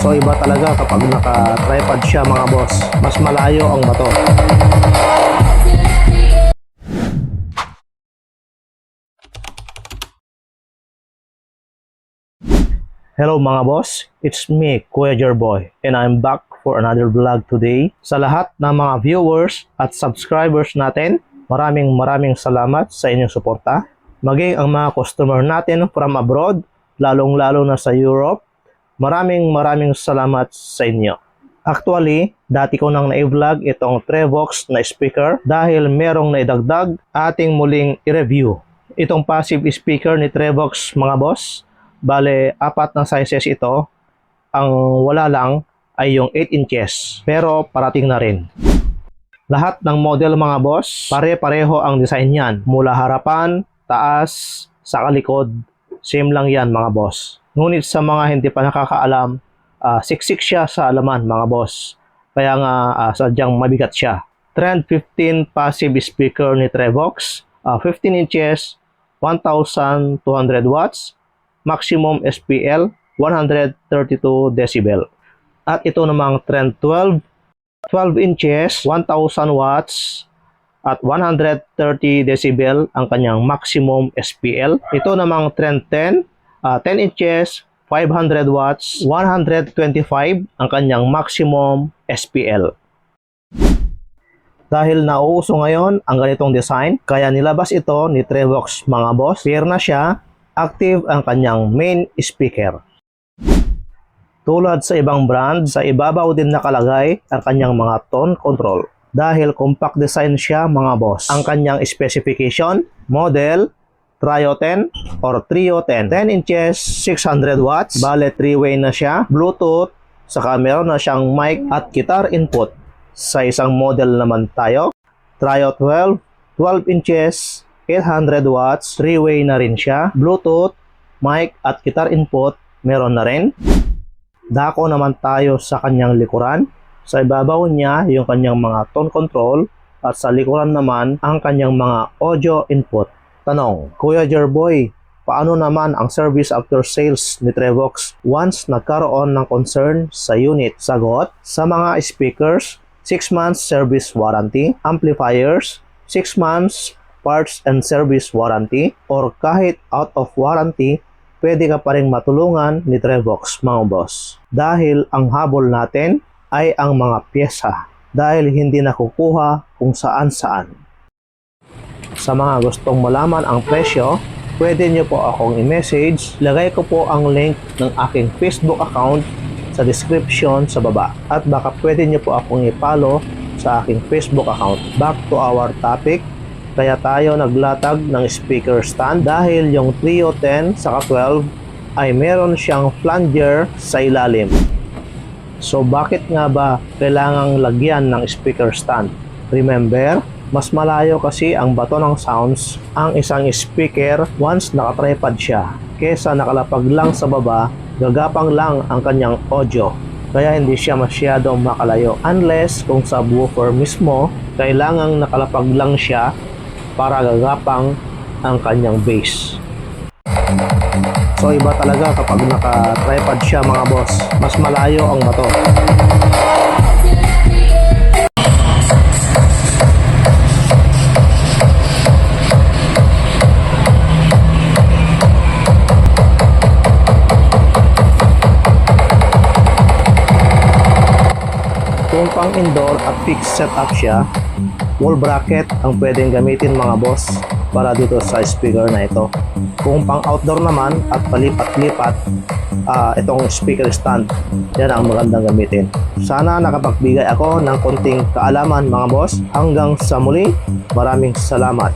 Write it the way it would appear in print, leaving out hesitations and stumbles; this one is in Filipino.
So iba talaga kapag naka-tripod siya mga boss. Mas malayo ang bato. Hello mga boss, it's me, Kuya Jerboy, and I'm back for another vlog today. Sa lahat ng mga viewers at subscribers natin, maraming salamat sa inyong suporta. Maging ang mga customer natin from abroad, lalong-lalo na sa Europe, maraming salamat sa inyo. Actually, dati ko nang na-vlog itong Trevox na speaker dahil merong naidagdag ating muling i-review. Itong passive speaker ni Trevox mga boss, bale, 4 na sizes ito. Ang wala lang ay yung 8 inches. Pero parating na rin. Lahat ng model mga boss, pare-pareho ang design niyan. Mula harapan, taas, sa likod, same lang yan mga boss. Ngunit sa mga hindi pa nakakaalam, siksik siya sa alaman mga boss. Kaya nga sadyang mabigat siya. Trend 15 passive speaker ni Trevox, 15 inches, 1,200 watts, maximum SPL 132 decibel. At ito namang Trend 12 inches, 1,000 watts at 130 decibel ang kanyang maximum SPL. Ito namang Trend 10 inches, 500 watts, 125 ang kanyang maximum SPL. Dahil nauuso ngayon ang ganitong design, kaya nilabas ito ni Trevox mga boss. Clear na siya. Active ang kanyang main speaker. Tulad sa ibang brand, sa ibabaw din nakalagay ang kanyang mga tone control. Dahil compact design siya mga boss. Ang kanyang specification, model, Trio 10 or Trio 10. 10 inches, 600 watts, bale 3-way na siya. Bluetooth, saka meron na siyang mic at guitar input. Sa isang model naman tayo, Trio 12, 12 inches, 800 watts, 3-way na rin siya. Bluetooth, mic at guitar input, meron na rin. Dako naman tayo sa kanyang likuran. Sa ibabaw niya, yung kanyang mga tone control at sa likuran naman, ang kanyang mga audio input. Tanong, Kuya Jerboy, paano naman ang service after sales ni Trevox once nagkaroon ng concern sa unit? Sagot, sa mga speakers, 6 months service warranty, amplifiers, 6 months parts and service warranty, or kahit out of warranty, pwede ka pa rin matulungan ni Trevox mga boss. Dahil ang habol natin ay ang mga pyesa, dahil hindi nakukuha kung saan-saan. Sa mga gustong malaman ang presyo, pwede nyo po akong i-message. Lagay ko po ang link ng aking Facebook account sa description sa baba. At baka pwede nyo po akong i-follow sa aking Facebook account. Back to our topic. Kaya tayo naglatag ng speaker stand dahil yung Trio 10 saka 12 ay meron siyang flanger sa ilalim. So bakit nga ba kailangang lagyan ng speaker stand? Remember, mas malayo kasi ang bato ng sounds ang isang speaker once nakatripod siya kesa nakalapag lang sa baba, gagapang lang ang kanyang audio. Kaya hindi siya masyadong makalayo. Unless kung sa woofer mismo, kailangang nakalapag lang siya para gagapang ang kanyang bass. So iba talaga kapag naka-tripod siya mga boss. Mas malayo ang bato. Kung pang indoor at fixed setup siya, wall bracket ang pwedeng gamitin mga boss para dito sa speaker na ito. Kung pang outdoor naman at palipat-lipat, itong speaker stand, yan ang magandang gamitin. Sana nakapagbigay ako ng konting kaalaman mga boss. Hanggang sa muli, maraming salamat.